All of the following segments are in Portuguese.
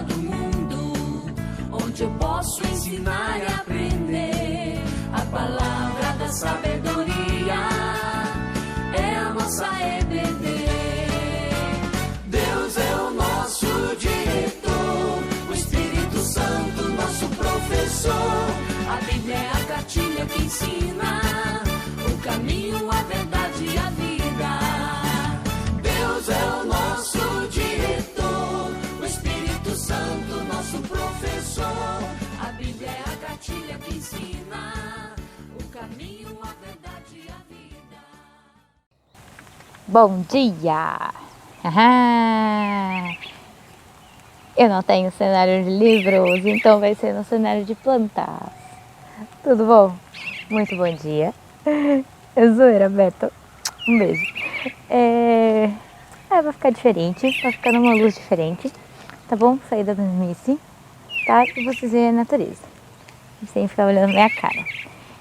escola do mundo, onde eu posso ensinar e aprender. A palavra da sabedoria é a nossa EBD. Deus é o nosso diretor, o Espírito Santo nosso professor. A Bíblia é a cartilha que ensina o caminho, a verdade e a vida. Deus é o nosso diretor, o Espírito Santo nosso professor. A Bíblia é a cartilha que ensina o caminho, a verdade e a vida. Bom dia! Eu não tenho cenário de livros, então vai ser no cenário de plantas. Tudo bom? Muito bom dia. Eu zoeira, Beto. Um beijo. Vai ficar diferente, vai ficar numa luz diferente, tá bom? Sair da mesmice, tá? E vocês verem a natureza, sem ficar olhando minha cara.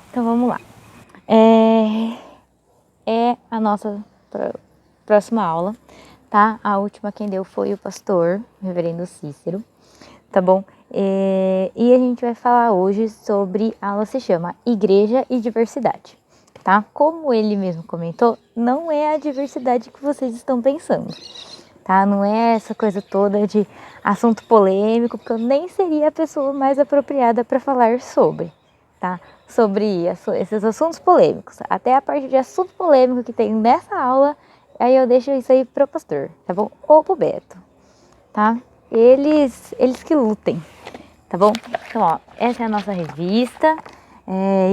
Então vamos lá. É a nossa próxima aula, tá? A última quem deu foi o pastor, o reverendo Cícero, tá bom? E a gente vai falar hoje sobre, a aula se chama Igreja e Diversidade, tá? Como ele mesmo comentou, não é a diversidade que vocês estão pensando, tá? Não é essa coisa toda de assunto polêmico, porque eu nem seria a pessoa mais apropriada para falar sobre, tá? Sobre esses assuntos polêmicos. Até a parte de assunto polêmico que tem nessa aula, aí eu deixo isso aí pro pastor, tá bom? Ou pro Beto, tá? Eles que lutem, tá bom? Então, ó, essa é a nossa revista,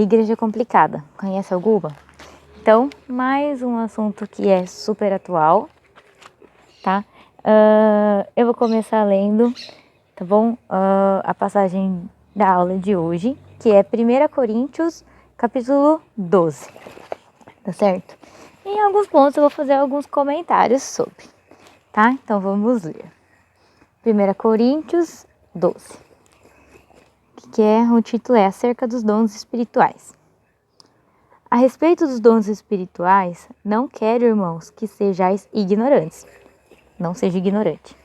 Igreja Complicada. Conhece alguma? Então, mais um assunto que é super atual, tá? Eu vou começar lendo, tá bom? A passagem da aula de hoje, que é 1 Coríntios, capítulo 12, tá certo? Em alguns pontos eu vou fazer alguns comentários sobre, tá? Então vamos ler. 1 Coríntios 12, o título é Acerca dos Dons Espirituais. A respeito dos dons espirituais, não quero, irmãos, que sejais ignorantes. Não seja ignorante.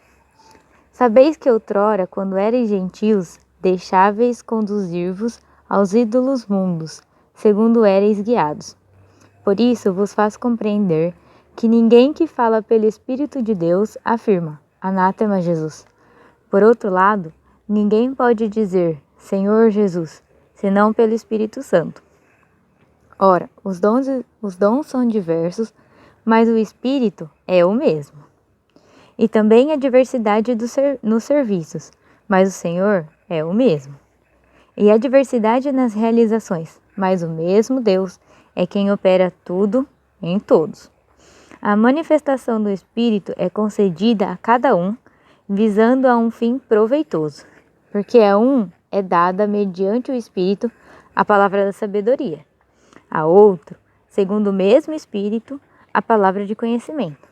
Sabeis que outrora, quando erais gentios, deixáveis conduzir-vos aos ídolos mundos, segundo erais guiados. Por isso vos faço compreender que ninguém que fala pelo Espírito de Deus afirma, anátema Jesus. Por outro lado, ninguém pode dizer, Senhor Jesus, senão pelo Espírito Santo. Ora, os dons são diversos, mas o Espírito é o mesmo. E também a diversidade nos serviços, mas o Senhor é o mesmo. E a diversidade nas realizações, mas o mesmo Deus é quem opera tudo em todos. A manifestação do Espírito é concedida a cada um, visando a um fim proveitoso, porque a um é dada mediante o Espírito a palavra da sabedoria, a outro, segundo o mesmo Espírito, a palavra de conhecimento,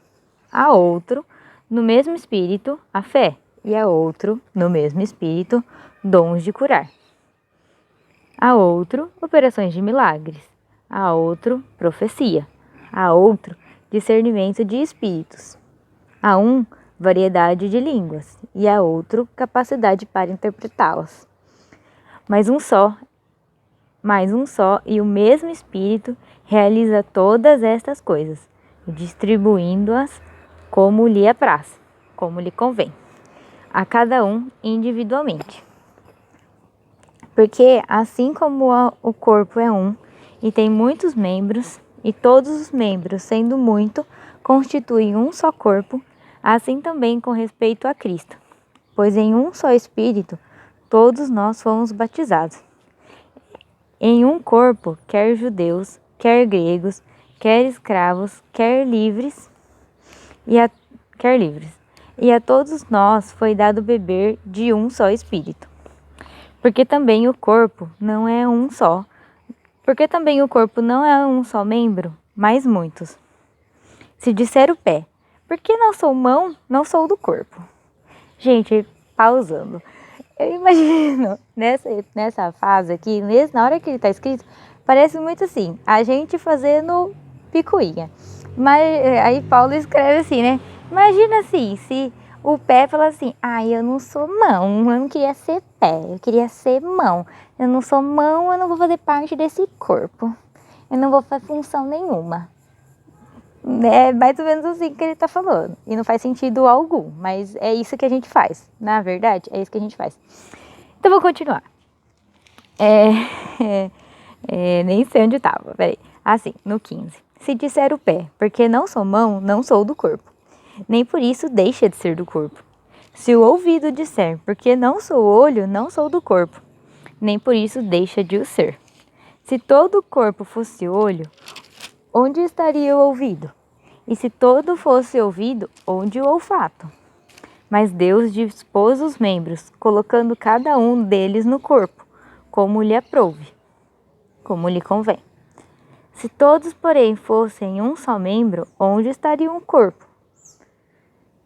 a outro, no mesmo Espírito, a fé, e a outro, no mesmo Espírito, dons de curar, a outro, operações de milagres, a outro, profecia, a outro, discernimento de espíritos, a um, variedade de línguas, e a outro, capacidade para interpretá-las. Mas um só e o mesmo Espírito realiza todas estas coisas, distribuindo-as como lhe apraz, como lhe convém, a cada um individualmente. Porque assim como o corpo é um e tem muitos membros, e todos os membros, sendo muito, constituem um só corpo, assim também com respeito a Cristo. Pois em um só Espírito todos nós fomos batizados. Em um corpo, quer judeus, quer gregos, quer escravos, quer livres, e a todos nós foi dado beber de um só Espírito. Porque também o corpo não é um só membro, mas muitos. Se disser o pé, por que não sou mão, não sou do corpo? Gente, pausando. Eu imagino, nessa fase aqui, na hora que ele está escrito, parece muito assim, a gente fazendo picuinha. Mas aí Paulo escreve assim, né? Imagina assim, se O pé fala assim, eu não sou mão, eu não queria ser pé, eu queria ser mão. Eu não sou mão, eu não vou fazer parte desse corpo. Eu não vou fazer função nenhuma. É mais ou menos assim que ele tá falando. E não faz sentido algum, mas é isso que a gente faz. Na verdade, é isso que a gente faz. Então, vou continuar. Nem sei onde estava, peraí. Assim, no 15. Se disser o pé, porque não sou mão, não sou do corpo. Nem por isso deixa de ser do corpo. Se o ouvido disser, porque não sou olho, não sou do corpo. Nem por isso deixa de o ser. Se todo o corpo fosse olho, onde estaria o ouvido? E se todo fosse ouvido, onde o olfato? Mas Deus dispôs os membros, colocando cada um deles no corpo, como lhe aprouve, como lhe convém. Se todos, porém, fossem um só membro, onde estaria o corpo?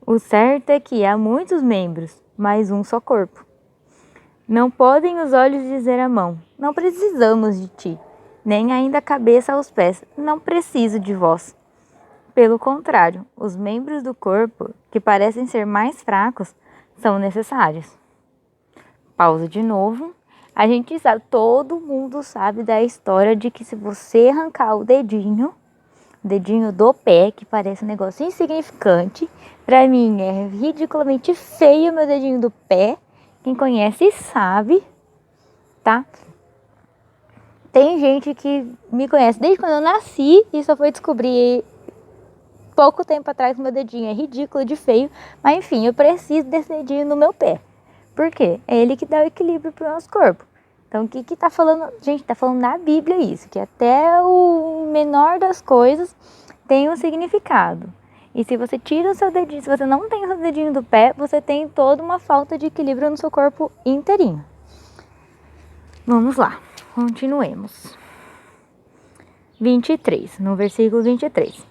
O certo é que há muitos membros, mas um só corpo. Não podem os olhos dizer à mão, não precisamos de ti, nem ainda a cabeça aos pés, não preciso de vós. Pelo contrário, os membros do corpo, que parecem ser mais fracos, são necessários. Pausa de novo. A gente sabe, todo mundo sabe da história de que se você arrancar o dedinho do pé, que parece um negócio insignificante, pra mim é ridiculamente feio meu dedinho do pé. Quem conhece sabe, tá? Tem gente que me conhece desde quando eu nasci e só foi descobrir pouco tempo atrás que meu dedinho é ridículo de feio. Mas enfim, eu preciso desse dedinho no meu pé. Por quê? É ele que dá o equilíbrio pro nosso corpo. Então, o que tá falando? Gente, tá falando na Bíblia isso, que até o menor das coisas tem um significado. E se você tira o seu dedinho, se você não tem o seu dedinho do pé, você tem toda uma falta de equilíbrio no seu corpo inteirinho. Vamos lá, continuemos. 23, no versículo 23.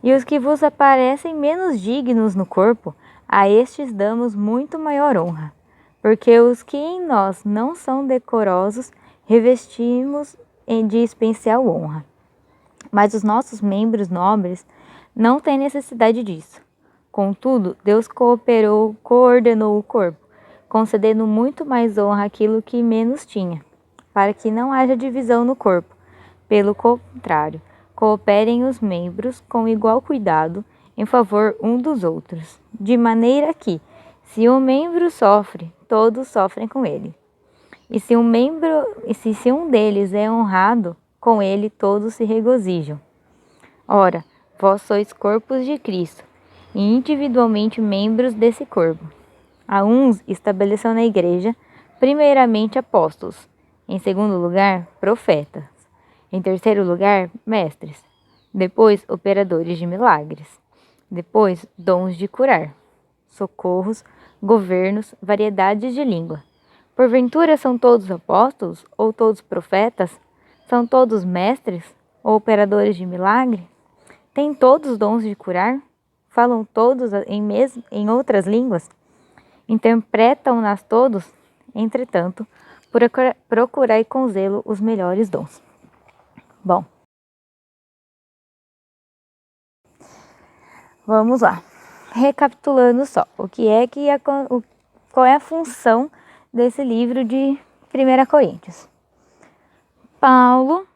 E os que vos aparecem menos dignos no corpo, a estes damos muito maior honra. Porque os que em nós não são decorosos, revestimos de especial honra. Mas os nossos membros nobres não têm necessidade disso. Contudo, Deus coordenou o corpo, concedendo muito mais honra àquilo que menos tinha, para que não haja divisão no corpo. Pelo contrário, cooperem os membros com igual cuidado em favor um dos outros, de maneira que, se um membro sofre, todos sofrem com ele. E se um deles é honrado, com ele todos se regozijam. Ora, vós sois corpos de Cristo, e individualmente membros desse corpo. A uns estabeleceu na igreja, primeiramente apóstolos, em segundo lugar, profetas, em terceiro lugar, mestres, depois operadores de milagres, depois dons de curar, socorros, governos, variedades de língua. Porventura são todos apóstolos ou todos profetas? São todos mestres ou operadores de milagre? Têm todos dons de curar? Falam todos em outras línguas? Interpretam-nas todos? Entretanto, procurai com zelo os melhores dons. Bom, vamos lá. Recapitulando só, qual é a função desse livro de 1 Coríntios? Paulo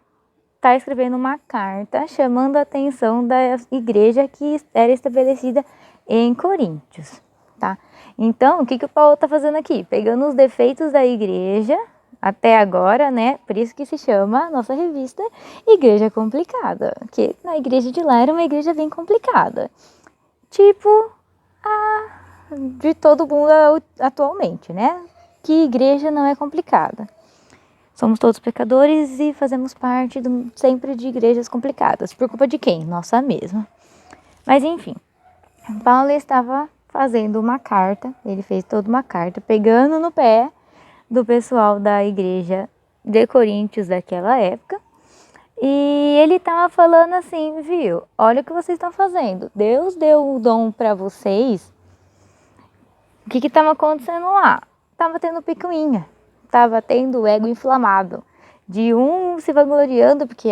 está escrevendo uma carta chamando a atenção da igreja que era estabelecida em Coríntios, tá? Então, o que o Paulo está fazendo aqui? Pegando os defeitos da igreja até agora, né? Por isso que se chama a nossa revista Igreja Complicada, que na igreja de lá era uma igreja bem complicada. Tipo a de todo mundo atualmente, né? Que igreja não é complicada. Somos todos pecadores e fazemos parte sempre de igrejas complicadas. Por culpa de quem? Nossa mesma. Mas enfim, Paulo estava fazendo uma carta, ele fez toda uma carta, pegando no pé do pessoal da igreja de Coríntios daquela época. E ele estava falando assim, viu? Olha o que vocês estão fazendo. Deus deu um dom para vocês. O que estava acontecendo lá? Estava tendo picuinha. Estava tendo o ego inflamado. De um se vangloriando porque,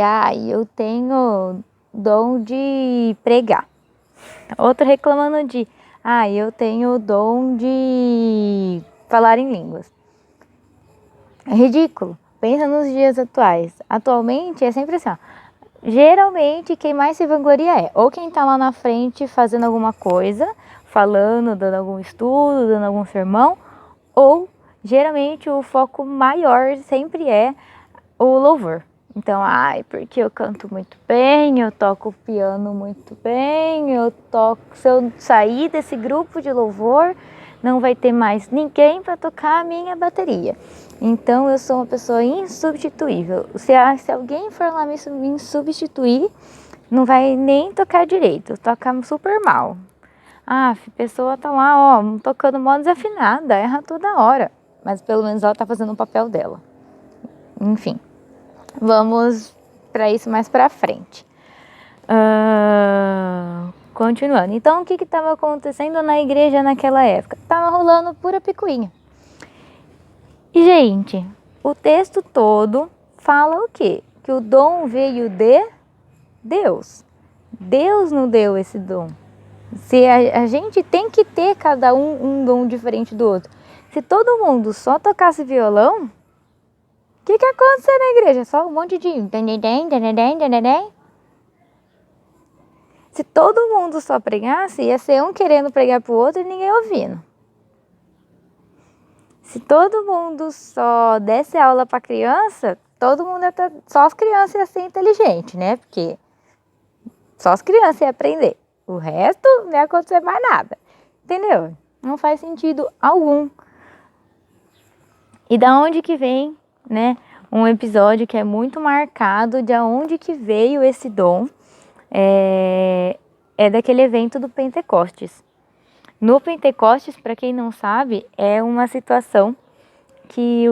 eu tenho dom de pregar. Outro reclamando de, eu tenho o dom de falar em línguas. É ridículo. Pensa nos dias atuais. Atualmente é sempre assim, ó. Geralmente quem mais se vangloria ou quem tá lá na frente fazendo alguma coisa, falando, dando algum estudo, dando algum sermão, ou geralmente o foco maior sempre é o louvor. Então, porque eu canto muito bem, eu toco piano muito bem, se eu sair desse grupo de louvor, não vai ter mais ninguém para tocar a minha bateria. Então, eu sou uma pessoa insubstituível. Se alguém for lá me substituir, não vai nem tocar direito, toca super mal. A pessoa tá lá, tocando mó desafinada, erra toda hora. Mas pelo menos ela tá fazendo o papel dela. Enfim, vamos para isso mais para frente. Continuando. Então, o que estava acontecendo na igreja naquela época? Tava rolando pura picuinha. E, gente, o texto todo fala o quê? Que o dom veio de Deus. Deus não deu esse dom. Se a gente tem que ter cada um dom diferente do outro. Se todo mundo só tocasse violão, o que ia acontecer na igreja? Só um monte de... Se todo mundo só pregasse, ia ser um querendo pregar pro outro e ninguém ouvindo. Se todo mundo só desse aula pra criança, só as crianças iam ser inteligentes, né? Porque só as crianças iam aprender. O resto não ia acontecer mais nada. Entendeu? Não faz sentido algum. E da onde que vem, né? Um episódio que é muito marcado de onde que veio esse dom. É daquele evento do Pentecostes. No Pentecostes, para quem não sabe, é uma situação que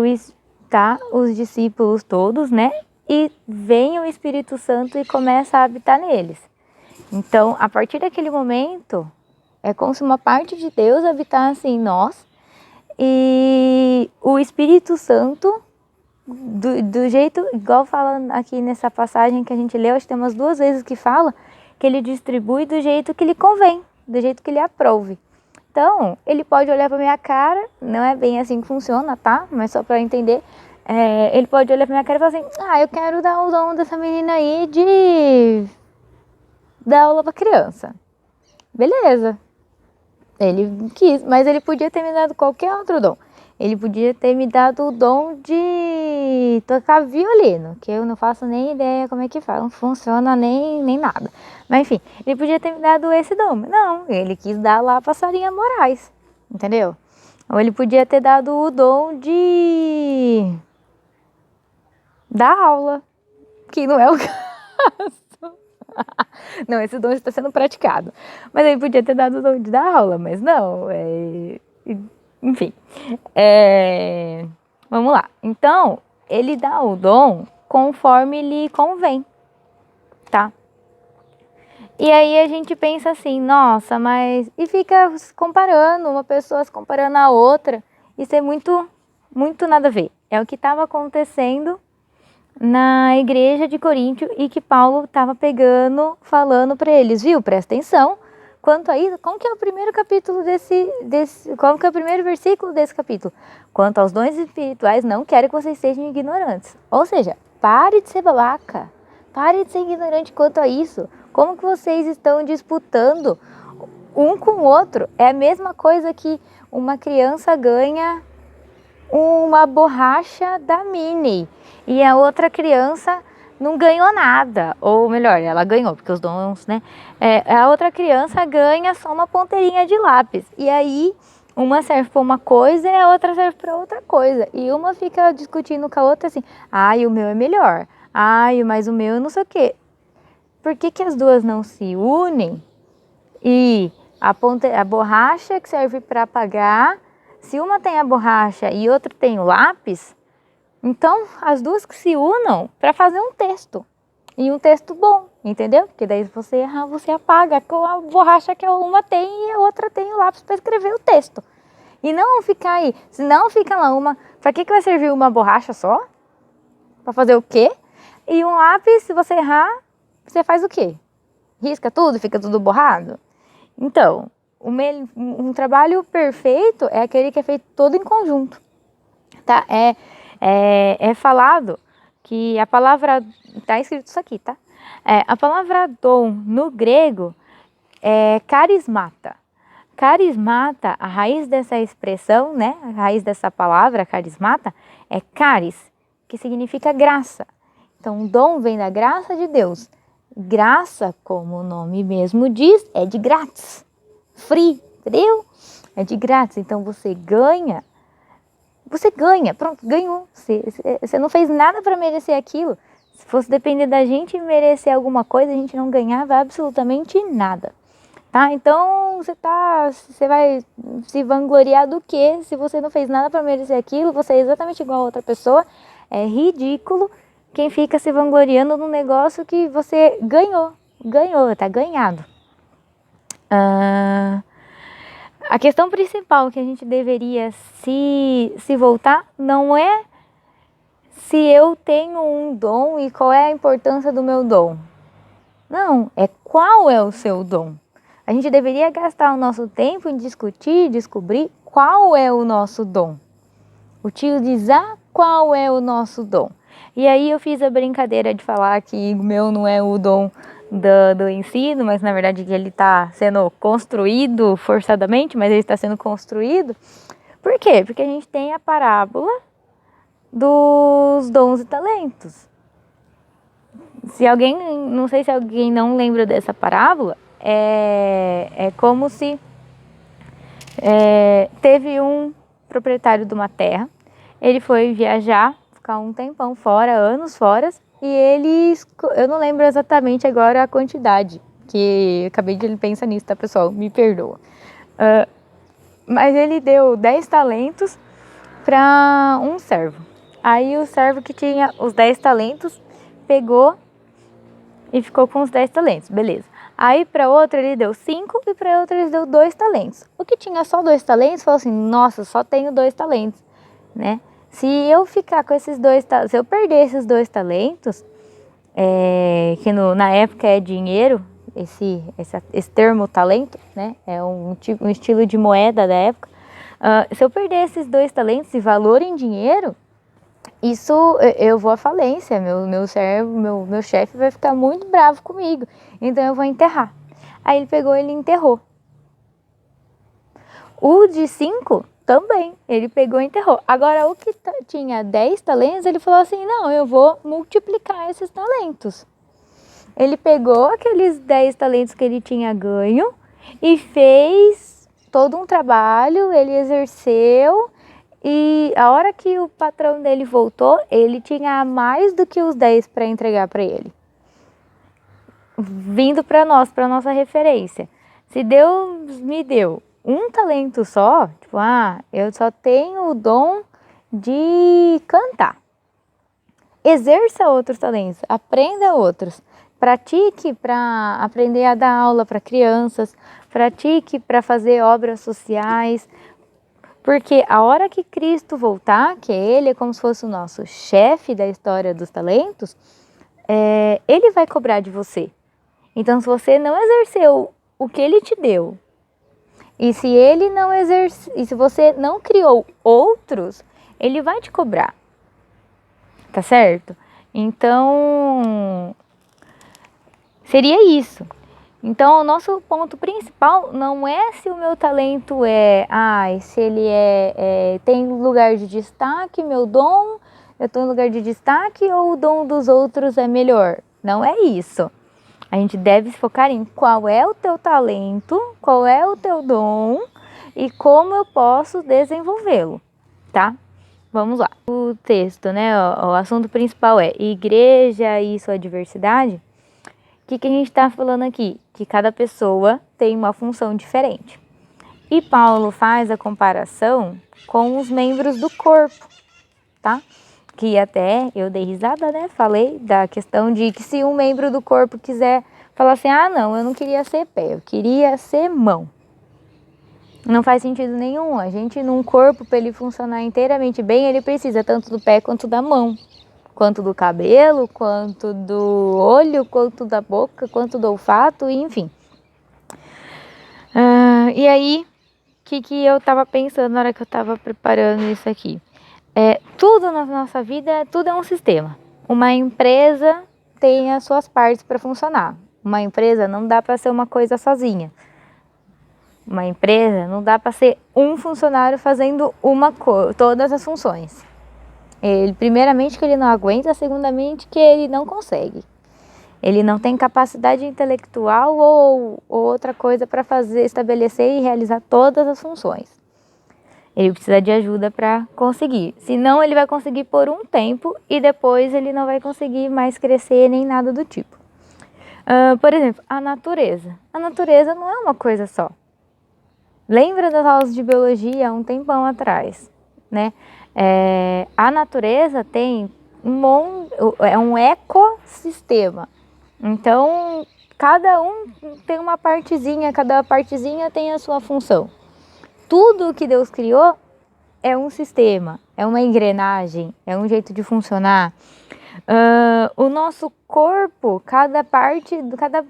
os discípulos todos, né? E vem o Espírito Santo e começa a habitar neles. Então, a partir daquele momento, é como se uma parte de Deus habitasse em nós e o Espírito Santo, do jeito, igual fala aqui nessa passagem que a gente leu, acho que tem umas 2 vezes que fala, que ele distribui do jeito que lhe convém, do jeito que lhe aprouve. Então, ele pode olhar para minha cara, não é bem assim que funciona, tá? Mas só para entender, ele pode olhar para minha cara e falar assim, eu quero dar o dom dessa menina aí de dar aula para criança. Beleza. Ele quis, mas ele podia ter me dado qualquer outro dom. Ele podia ter me dado o dom de tocar violino, que eu não faço nem ideia como é que faz, não funciona nem nada. Mas enfim, ele podia ter me dado esse dom. Não, ele quis dar lá para Sarinha Moraes, entendeu? Ou ele podia ter dado o dom de dar aula, que não é o caso. Não, esse dom está sendo praticado. Mas ele podia ter dado o dom de dar aula, mas não. Enfim. Vamos lá. Então, ele dá o dom conforme lhe convém, tá? E aí a gente pensa assim, nossa, mas... E fica comparando, uma pessoa se comparando a outra. Isso é muito, muito nada a ver. É o que estava acontecendo na igreja de Coríntio e que Paulo estava falando para eles, viu? Presta atenção. Quanto a isso, como que é o primeiro capítulo como que é o primeiro versículo desse capítulo? Quanto aos dons espirituais, não quero que vocês sejam ignorantes. Ou seja, pare de ser babaca. Pare de ser ignorante quanto a isso. Como que vocês estão disputando um com o outro? É a mesma coisa que uma criança ganha uma borracha da Minnie e a outra criança não ganhou nada, ou melhor, ela ganhou, porque os dons, né? A outra criança ganha só uma ponteirinha de lápis, e aí uma serve para uma coisa e a outra serve para outra coisa, e uma fica discutindo com a outra assim, o meu é melhor, mas o meu não sei o quê. Por que as duas não se unem e a borracha que serve para apagar, se uma tem a borracha e outra tem o lápis, então as duas que se unam para fazer um texto. E um texto bom, entendeu? Porque daí se você errar, você apaga com a borracha que uma tem e a outra tem o lápis para escrever o texto. E não ficar aí, senão fica lá uma... Para que vai servir uma borracha só? Para fazer o quê? E um lápis, se você errar, você faz o quê? Risca tudo, fica tudo borrado? Então, um trabalho perfeito é aquele que é feito todo em conjunto, tá? É falado que a palavra, tá escrito isso aqui, tá? A palavra dom no grego é carismata. Carismata, a raiz dessa expressão, né? A raiz dessa palavra, carismata, é caris, que significa graça. Então, dom vem da graça de Deus. Graça, como o nome mesmo diz, é de grátis. Free, entendeu? É de grátis. Então, você ganha, pronto, ganhou. Você não fez nada para merecer aquilo. Se fosse depender da gente merecer alguma coisa, a gente não ganhava absolutamente nada. Tá? Então, você vai se vangloriar do quê? Se você não fez nada para merecer aquilo, você é exatamente igual a outra pessoa. É ridículo quem fica se vangloriando num negócio que você ganhou, tá ganhado. A questão principal que a gente deveria se voltar não é se eu tenho um dom e qual é a importância do meu dom. Não, é qual é o seu dom. A gente deveria gastar o nosso tempo em discutir, descobrir qual é o nosso dom. Utilizar qual é o nosso dom. E aí eu fiz a brincadeira de falar que o meu não é o dom do ensino, mas na verdade ele está sendo construído forçadamente, mas ele está sendo construído. Por quê? Porque a gente tem a parábola dos dons e talentos. Não sei se alguém não lembra dessa parábola, é como se teve um proprietário de uma terra, ele foi viajar, ficar um tempão fora, anos fora, e eu não lembro exatamente agora a quantidade, que eu acabei de pensar nisso, tá, pessoal? Me perdoa. Mas ele deu 10 talentos para um servo. Aí o servo que tinha os 10 talentos pegou e ficou com os 10 talentos, beleza. Aí para outro ele deu 5 e para outro ele deu 2 talentos. O que tinha só 2 talentos falou assim, nossa, só tenho 2 talentos, né? Se eu ficar com esses 2 talentos, se eu perder esses 2 talentos, que na época é dinheiro, esse termo talento, né? É um estilo de moeda da época. Se eu perder esses 2 talentos e valor em dinheiro, isso eu vou à falência, meu chefe vai ficar muito bravo comigo, então eu vou enterrar. Aí ele pegou e ele enterrou. O de 5 também, ele pegou e enterrou. Agora o que tinha 10 talentos, ele falou assim, não, eu vou multiplicar esses talentos. Ele pegou aqueles 10 talentos que ele tinha ganho e fez todo um trabalho, ele exerceu. E a hora que o patrão dele voltou, ele tinha mais do que os 10 para entregar para ele. Vindo para nossa referência. Se Deus me deu um talento só, tipo, eu só tenho o dom de cantar. Exerça outros talentos, aprenda outros. Pratique para aprender a dar aula para crianças, pratique para fazer obras sociais. Porque a hora que Cristo voltar, que ele é como se fosse o nosso chefe da história dos talentos, ele vai cobrar de você. Então, se você não exerceu o que ele te deu, e se você não criou outros, ele vai te cobrar. Tá certo? Então, seria isso. Então, o nosso ponto principal não é se o meu talento se ele tem lugar de destaque, meu dom, eu estou em lugar de destaque ou o dom dos outros é melhor. Não é isso. A gente deve se focar em qual é o teu talento, qual é o teu dom e como eu posso desenvolvê-lo, tá? Vamos lá. O texto, né? O assunto principal é igreja e sua diversidade. O que a gente está falando aqui? Que cada pessoa tem uma função diferente. E Paulo faz a comparação com os membros do corpo, tá? Que até eu dei risada, né? Falei da questão de que se um membro do corpo quiser falar assim, não, eu não queria ser pé, eu queria ser mão. Não faz sentido nenhum. A gente, num corpo, para ele funcionar inteiramente bem, ele precisa tanto do pé quanto da mão. Quanto do cabelo, quanto do olho, quanto da boca, quanto do olfato, enfim. E aí, o que eu estava pensando na hora que eu estava preparando isso aqui? Tudo na nossa vida, tudo é um sistema. Uma empresa tem as suas partes para funcionar. Uma empresa não dá para ser uma coisa sozinha. Uma empresa não dá para ser um funcionário fazendo todas as funções. Primeiramente que ele não aguenta, segundamente que ele não consegue. Ele não tem capacidade intelectual ou outra coisa para estabelecer e realizar todas as funções. Ele precisa de ajuda para conseguir. Senão ele vai conseguir por um tempo e depois ele não vai conseguir mais crescer nem nada do tipo. Por exemplo, a natureza. A natureza não é uma coisa só. Lembra das aulas de biologia há um tempão atrás, né? A natureza tem um ecossistema. Então, cada um tem uma partezinha, cada partezinha tem a sua função. Tudo que Deus criou é um sistema, é uma engrenagem, é um jeito de funcionar. O nosso corpo, cada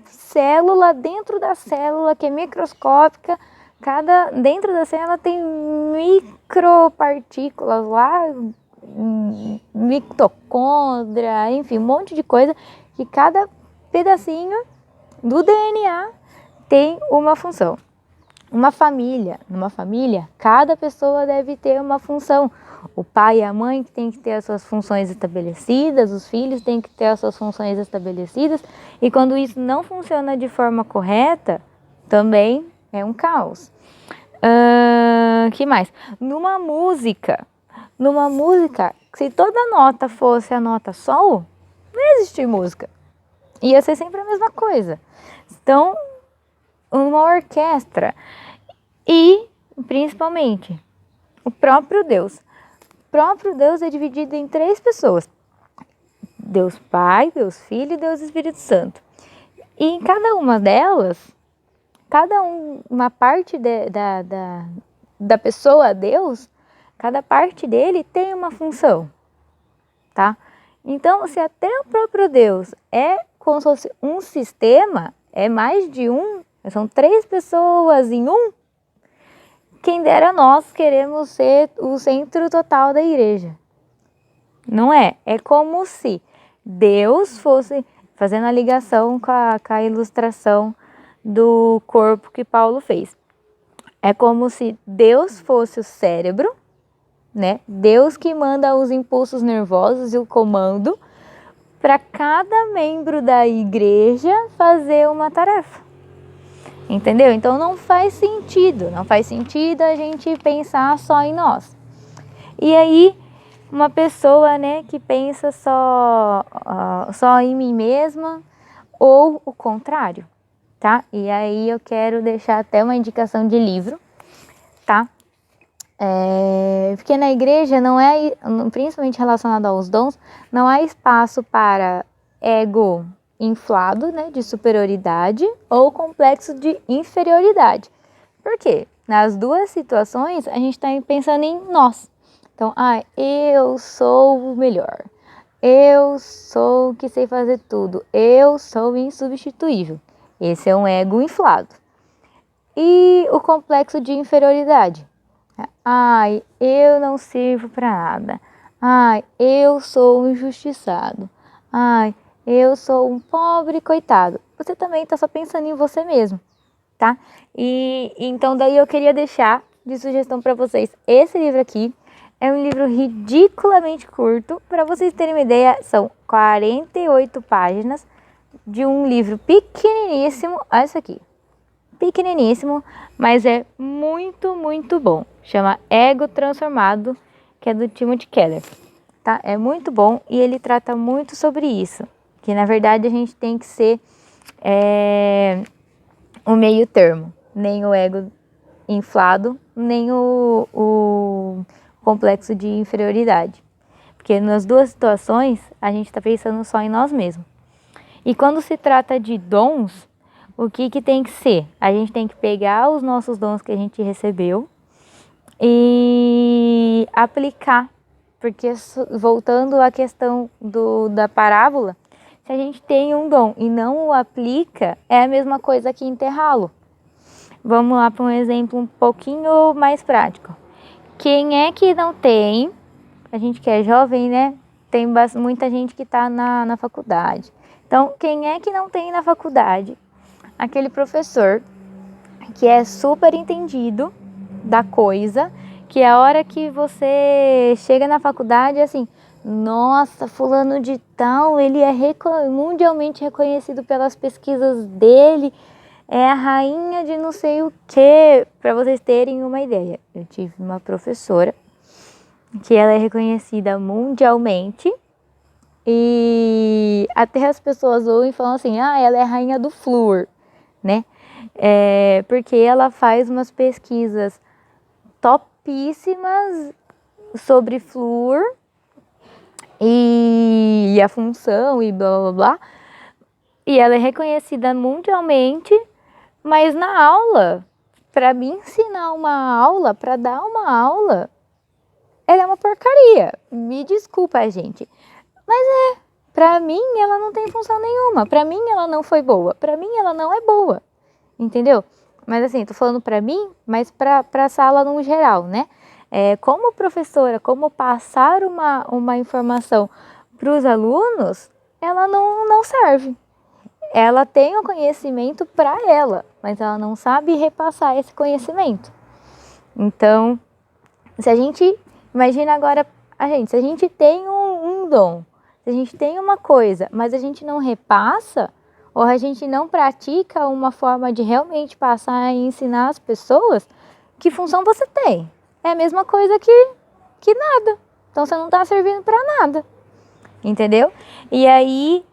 célula dentro da célula, que é microscópica, dentro da célula tem micropartículas lá, mitocôndria, enfim, um monte de coisa, que cada pedacinho do DNA tem uma função. Numa família, cada pessoa deve ter uma função. O pai e a mãe têm que ter as suas funções estabelecidas, os filhos têm que ter as suas funções estabelecidas, e quando isso não funciona de forma correta, também é um caos. Que mais? Numa música, se toda nota fosse a nota sol, não ia existir música. Ia ser sempre a mesma coisa. Então, uma orquestra e, principalmente, o próprio Deus. O próprio Deus é dividido em 3 pessoas. Deus Pai, Deus Filho e Deus Espírito Santo. E em cada uma delas, uma parte da pessoa Deus, cada parte dele tem uma função, tá? Então, se até o próprio Deus é como se fosse um sistema, é mais de um, são 3 pessoas em um, quem dera nós queremos ser o centro total da igreja. Não é? É como se Deus fosse, fazendo a ligação com a ilustração do corpo que Paulo fez. É como se Deus fosse o cérebro, né? Deus que manda os impulsos nervosos e o comando para cada membro da igreja fazer uma tarefa. Entendeu? Então não faz sentido a gente pensar só em nós. E aí, uma pessoa, né, que pensa só em mim mesma, ou o contrário, tá? E aí eu quero deixar até uma indicação de livro, tá? Porque na igreja não é, principalmente relacionado aos dons, não há espaço para ego inflado, né, de superioridade ou complexo de inferioridade. Por quê? Nas duas situações a gente está pensando em nós. Então, eu sou o melhor, eu sou o que sei fazer tudo, eu sou insubstituível. Esse é um ego inflado. E o complexo de inferioridade. Eu não sirvo para nada. Eu sou um injustiçado. Eu sou um pobre coitado. Você também está só pensando em você mesmo, tá? E então daí eu queria deixar de sugestão para vocês esse livro aqui. É um livro ridiculamente curto. Para vocês terem uma ideia, são 48 páginas de um livro pequeniníssimo. Olha isso aqui. Pequeniníssimo, mas é muito, muito bom. Chama Ego Transformado, que é do Timothy Keller. Tá? É muito bom e ele trata muito sobre isso. Que na verdade a gente tem que ser o meio termo. Nem o ego inflado, nem o complexo de inferioridade. Porque nas duas situações a gente está pensando só em nós mesmos. E quando se trata de dons, o que tem que ser? A gente tem que pegar os nossos dons que a gente recebeu e aplicar. Porque voltando à questão da parábola, se a gente tem um dom e não o aplica, é a mesma coisa que enterrá-lo. Vamos lá para um exemplo um pouquinho mais prático. Quem é que não tem, a gente que é jovem, né? Tem muita gente que está na faculdade. Então, quem é que não tem na faculdade aquele professor que é super entendido da coisa, que a hora que você chega na faculdade, assim, nossa, fulano de tal, ele é mundialmente reconhecido pelas pesquisas dele, é a rainha de não sei o que, para vocês terem uma ideia. Eu tive uma professora que ela é reconhecida mundialmente e até as pessoas ouvem e falam assim, ela é a rainha do flúor, né? Porque ela faz umas pesquisas topíssimas sobre flúor e a função e blá blá blá. E ela é reconhecida mundialmente, mas na aula, para me ensinar uma aula, para dar uma aula, ela é uma porcaria. Me desculpa, gente. Mas pra mim ela não tem função nenhuma. Pra mim ela não foi boa. Pra mim ela não é boa. Entendeu? Mas assim, tô falando pra mim, mas pra sala no geral, né? Como professora, como passar uma informação pros alunos, ela não serve. Ela tem o conhecimento para ela, mas ela não sabe repassar esse conhecimento. Então, se a gente, imagina agora, se a gente tem um dom, se a gente tem uma coisa, mas a gente não repassa, ou a gente não pratica uma forma de realmente passar e ensinar as pessoas, que função você tem? É a mesma coisa que nada. Então, você não está servindo para nada. Entendeu? E aí,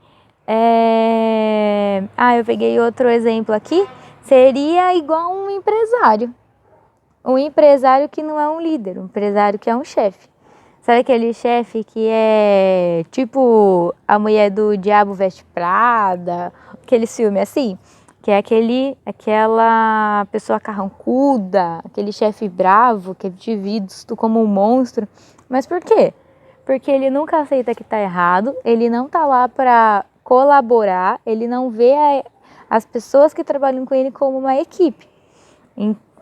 eu peguei outro exemplo aqui, seria igual um empresário. Um empresário que não é um líder, um empresário que é um chefe. Sabe aquele chefe que é tipo a mulher do Diabo Veste Prada, aquele filme assim? Que é aquela pessoa carrancuda, aquele chefe bravo, que é visto como um monstro. Mas por quê? Porque ele nunca aceita que está errado, ele não está lá para colaborar, ele não vê as pessoas que trabalham com ele como uma equipe.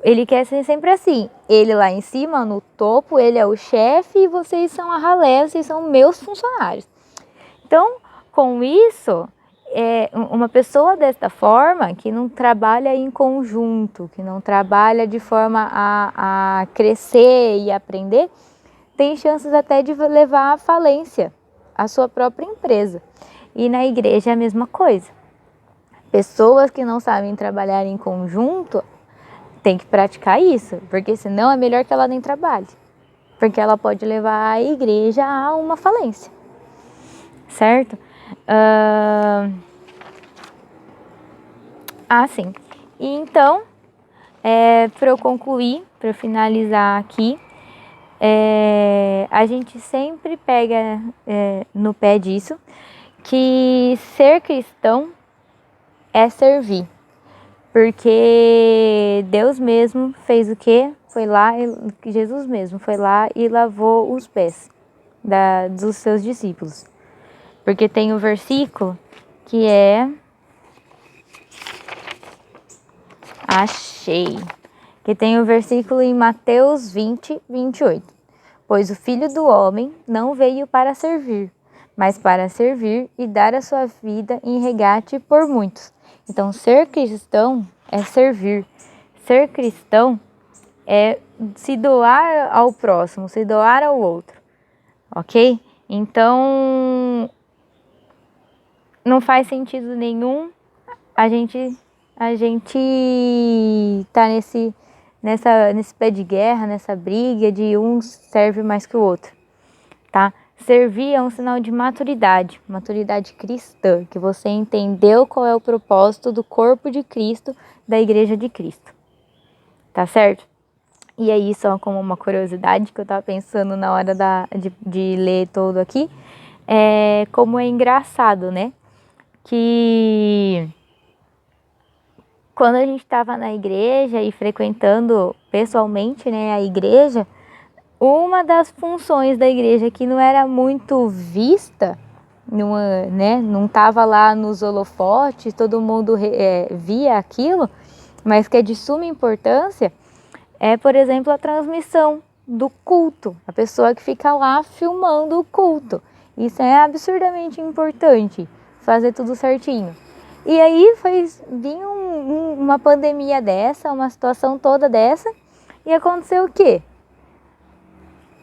Ele quer ser sempre assim, ele lá em cima, no topo, ele é o chefe e vocês são a ralé, vocês são meus funcionários. Então, com isso, uma pessoa desta forma, que não trabalha em conjunto, que não trabalha de forma a crescer e aprender, tem chances até de levar à falência a sua própria empresa. E na igreja é a mesma coisa. Pessoas que não sabem trabalhar em conjunto têm que praticar isso, porque senão é melhor que ela nem trabalhe. Porque ela pode levar a igreja a uma falência. Certo? Sim. E então, para eu concluir, para eu finalizar aqui, a gente sempre pega no pé disso, que ser cristão é servir. Porque Deus mesmo fez o quê? Jesus mesmo foi lá e lavou os pés dos seus discípulos. Porque tem o versículo que que tem o versículo em Mateus 20, 28. Pois o Filho do Homem não veio para servir, mas para servir e dar a sua vida em resgate por muitos. Então, ser cristão é servir. Ser cristão é se doar ao próximo, se doar ao outro. Ok? Então, não faz sentido nenhum a gente tá nesse pé de guerra, nessa briga de um serve mais que o outro, tá? Servir é um sinal de maturidade cristã, que você entendeu qual é o propósito do corpo de Cristo, da igreja de Cristo, tá certo? E aí, só como uma curiosidade que eu tava pensando na hora de ler todo aqui, como é engraçado, né? Que quando a gente estava na igreja e frequentando pessoalmente, né, a igreja, uma das funções da igreja que não era muito vista, não estava lá nos holofotes, todo mundo via aquilo, mas que é de suma importância, é, por exemplo, a transmissão do culto, a pessoa que fica lá filmando o culto. Isso é absurdamente importante, fazer tudo certinho. E aí vir uma pandemia dessa, uma situação toda dessa, e aconteceu o quê?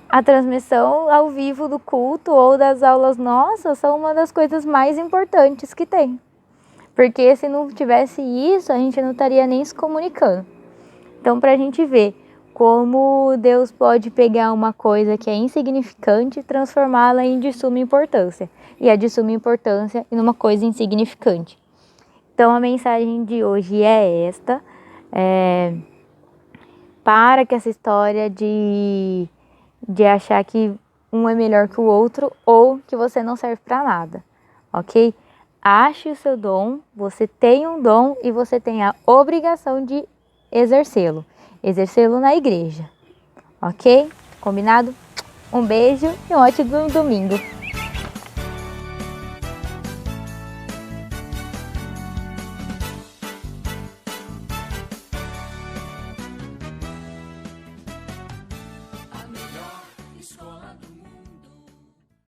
A transmissão ao vivo do culto ou das aulas nossas são uma das coisas mais importantes que tem. Porque se não tivesse isso, a gente não estaria nem se comunicando. Então, para a gente ver como Deus pode pegar uma coisa que é insignificante e transformá-la em de suma importância. E a de suma importância em uma coisa insignificante. Então, a mensagem de hoje é esta. Para que essa história de achar que um é melhor que o outro ou que você não serve para nada, ok? Ache o seu dom, você tem um dom e você tem a obrigação de exercê-lo na igreja, ok? Combinado? Um beijo e um ótimo domingo!